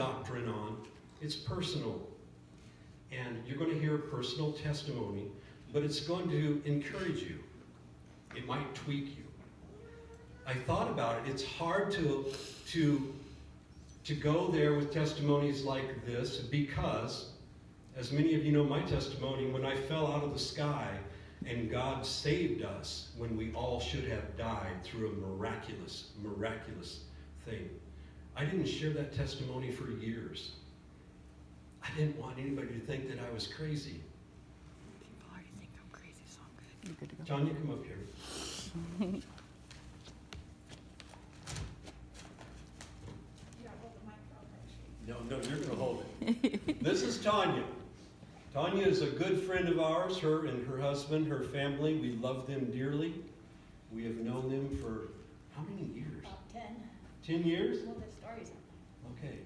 doctrine on. It's personal. And you're going to hear a personal testimony, but it's going to encourage you. It might tweak you. I thought about it. It's hard to go there with testimonies like this because, as many of you know my testimony, when I fell out of the sky and God saved us when we all should have died through a miraculous thing. I didn't share that testimony for years. I didn't want anybody to think that I was crazy. People already think I'm crazy, so I'm good. You're good to go. Tanya, come up here. No, you're going to hold it. This is Tanya. Tanya is a good friend of ours, her and her husband, her family. We love them dearly. We have known them for how many years? About 10. 10 years? Well, the stories. Okay.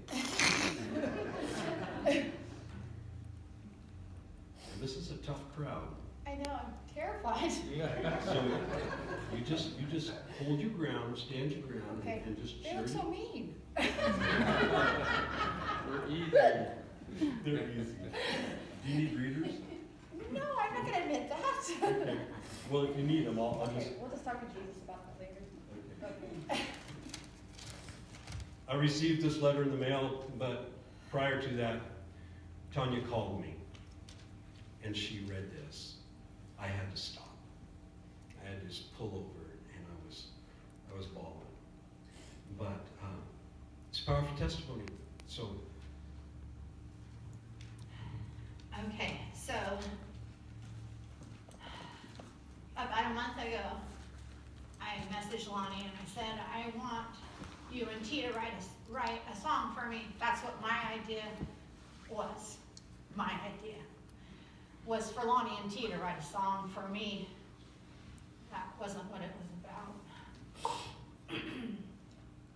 This is a tough crowd. I know, I'm terrified. So you just hold your ground, stand your ground, Okay. and just They share. look so mean. They're easy. They're easy. Do you need readers? No, I'm not going to admit that. Okay. Well, if you need them, I'll Okay, just... we'll just talk to Jesus about that later. Okay. Okay. I received this letter in the mail, but prior to that, Tanya called me, and she read this. I had to stop. I had to just pull over, and I was bawling. But it's a powerful testimony. So. Okay, so about a month ago, I messaged Lonnie and I said, I want you and T to write a song for me. That's what my idea was. My idea was for Lonnie and T to write a song for me. That wasn't what it was about.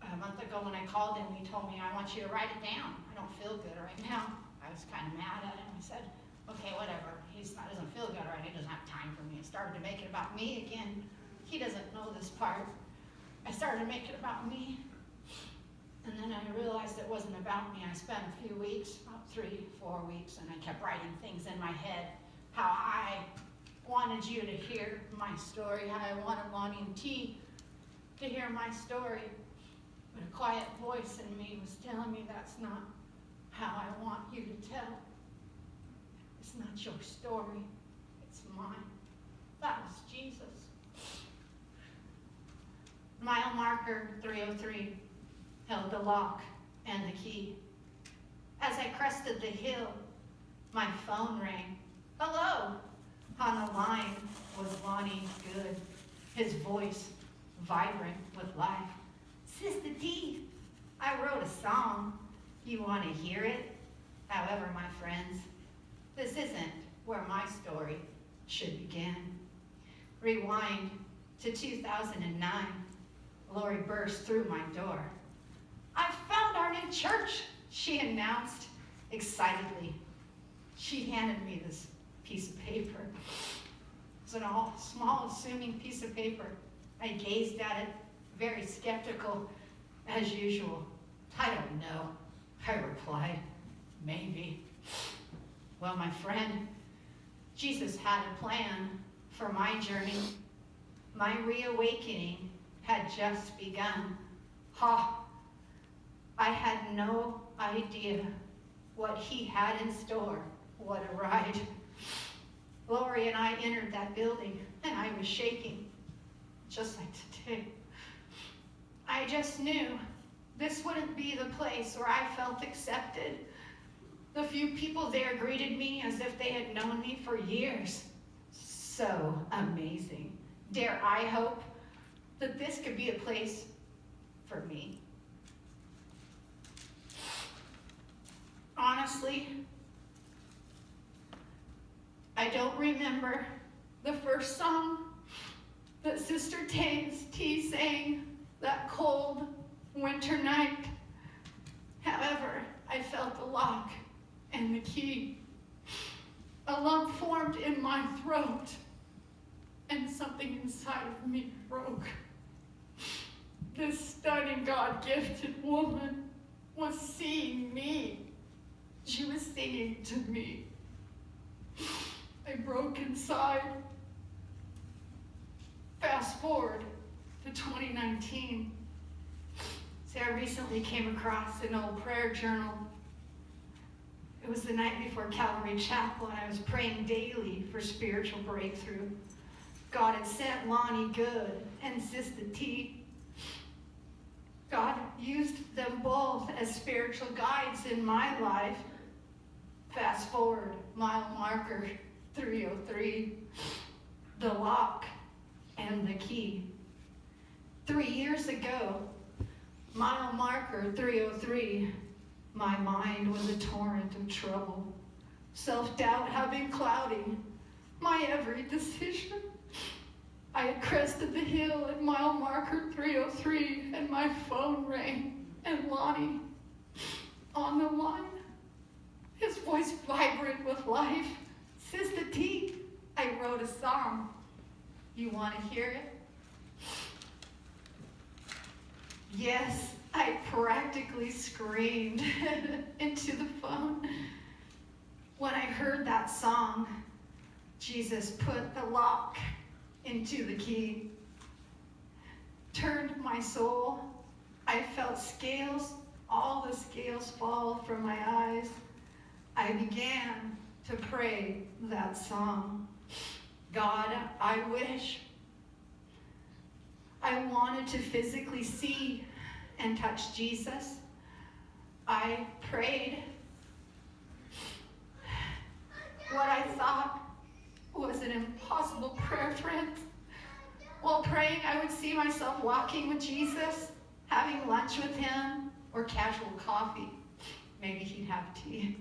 A month ago when I called him, he told me, I want you to write it down. I don't feel good right now. I was kind of mad at him. I said, okay, whatever. Doesn't feel good right. He doesn't have time for me. I started to make it about me again. He doesn't know this part. I started to make it about me. And then I realized it wasn't about me. I spent a few weeks, about 3-4 weeks, and I kept writing things in my head. How I wanted you to hear my story. How I wanted Lonnie and T to hear my story. But a quiet voice in me was telling me that's not how I want you to tell. It's not your story, it's mine. That was Jesus. Mile marker 303 held the lock and the key. As I crested the hill, my phone rang. Hello! On the line was Lonnie Good, his voice vibrant with life. Sista T, I wrote a song. You want to hear it? However, my friends, this isn't where my story should begin. Rewind to 2009. Lori burst through my door. I found our new church, she announced excitedly. She handed me this piece of paper. It's a small, assuming piece of paper. I gazed at it, very skeptical, as usual. I don't know, I replied. Maybe. Well, my friend, Jesus had a plan for my journey. My reawakening had just begun. I had no idea what he had in store. What a ride. Lori and I entered that building, and I was shaking, just like today. I just knew this wouldn't be the place where I felt accepted. The few people there greeted me as if they had known me for years. So amazing. Dare I hope that this could be a place for me. Honestly, I don't remember the first song that Sister T sang that cold winter night. However, I felt the lock and the key. A lump formed in my throat, and something inside of me broke. This stunning God-gifted woman was seeing me. She was singing to me. I broke inside. Fast forward to 2019. See, I recently came across an old prayer journal. It was the night before Calvary Chapel, and I was praying daily for spiritual breakthrough. God had sent Lonnie Good and Sista T. God used them both as spiritual guides in my life. Fast forward, mile marker 303, the lock and the key. 3 years ago, mile marker 303, my mind was a torrent of trouble. Self-doubt had been clouding my every decision. I had crested the hill at mile marker 303, and my phone rang, and Lonnie on the line, his voice vibrant with life. Sista T, I wrote a song. You want to hear it? Yes, I practically screamed into the phone. When I heard that song, Jesus put the lock into the key, turned my soul. I felt scales, all the scales fall from my eyes. I began to pray that song. God, I wish I wanted to physically see and touch Jesus. I prayed what I thought was an impossible prayer, friends. While praying, I would see myself walking with Jesus, having lunch with him, or casual coffee. Maybe he'd have tea.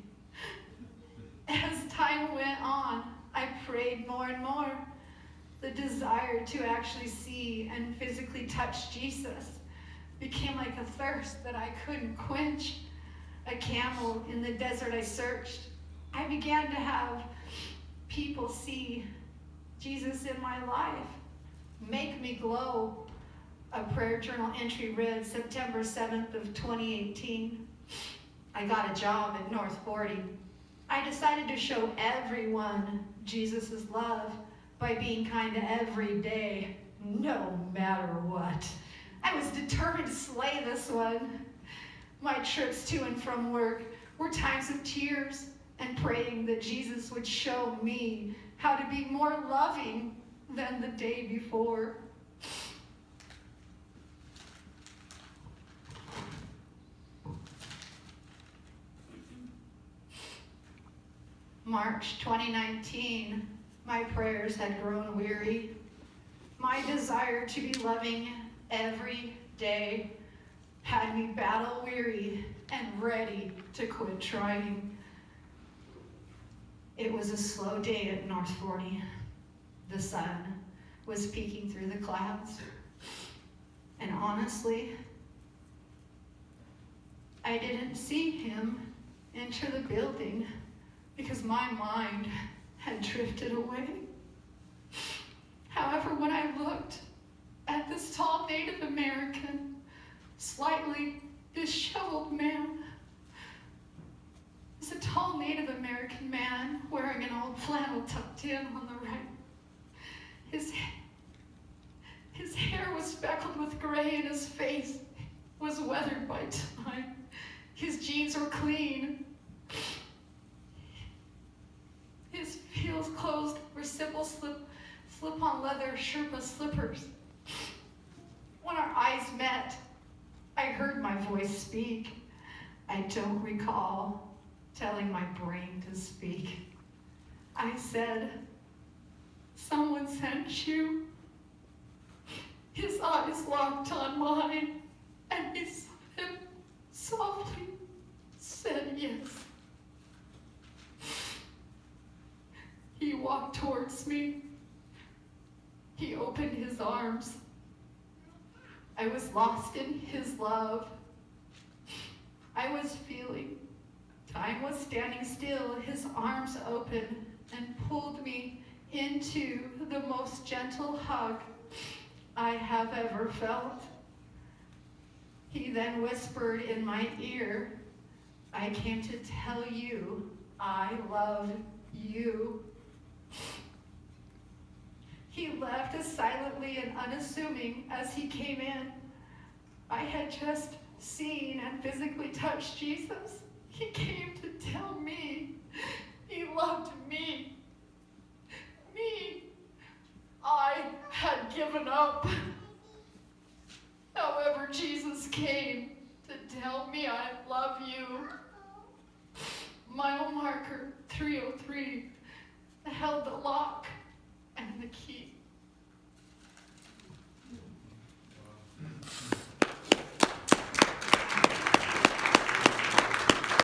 As time went on, I prayed more and more. The desire to actually see and physically touch Jesus became like a thirst that I couldn't quench. A camel in the desert I searched. I began to have people see Jesus in my life, make me glow. A prayer journal entry read September 7th of 2018. I got a job at North 40. I decided to show everyone Jesus' love by being kind to every day, no matter what. I was determined to slay this one. My trips to and from work were times of tears and praying that Jesus would show me how to be more loving than the day before. March 2019, my prayers had grown weary. My desire to be loving every day had me battle weary and ready to quit trying. It was a slow day at North 40. The sun was peeking through the clouds. And honestly, I didn't see him enter the building because my mind had drifted away. However, when I looked at this tall Native American, slightly disheveled man, it was a tall Native American man wearing an old flannel tucked in on the right. His hair was speckled with gray and his face was weathered by time. His jeans were clean. His heels closed were simple slip-on leather Sherpa slippers. When our eyes met, I heard my voice speak. I don't recall telling my brain to speak. I said, "Someone sent you." His eyes locked on mine, and he softly said yes. He walked towards me. He opened his arms. I was lost in his love. I was feeling time was standing still. His arms opened and pulled me into the most gentle hug I have ever felt. He then whispered in my ear, I came to tell you I love you. He left as silently and unassuming as he came in. I had just seen and physically touched Jesus. He came to tell me he loved me. Me. I had given up. However, Jesus came to tell me I love you. Mile marker 303 held the lock and the key.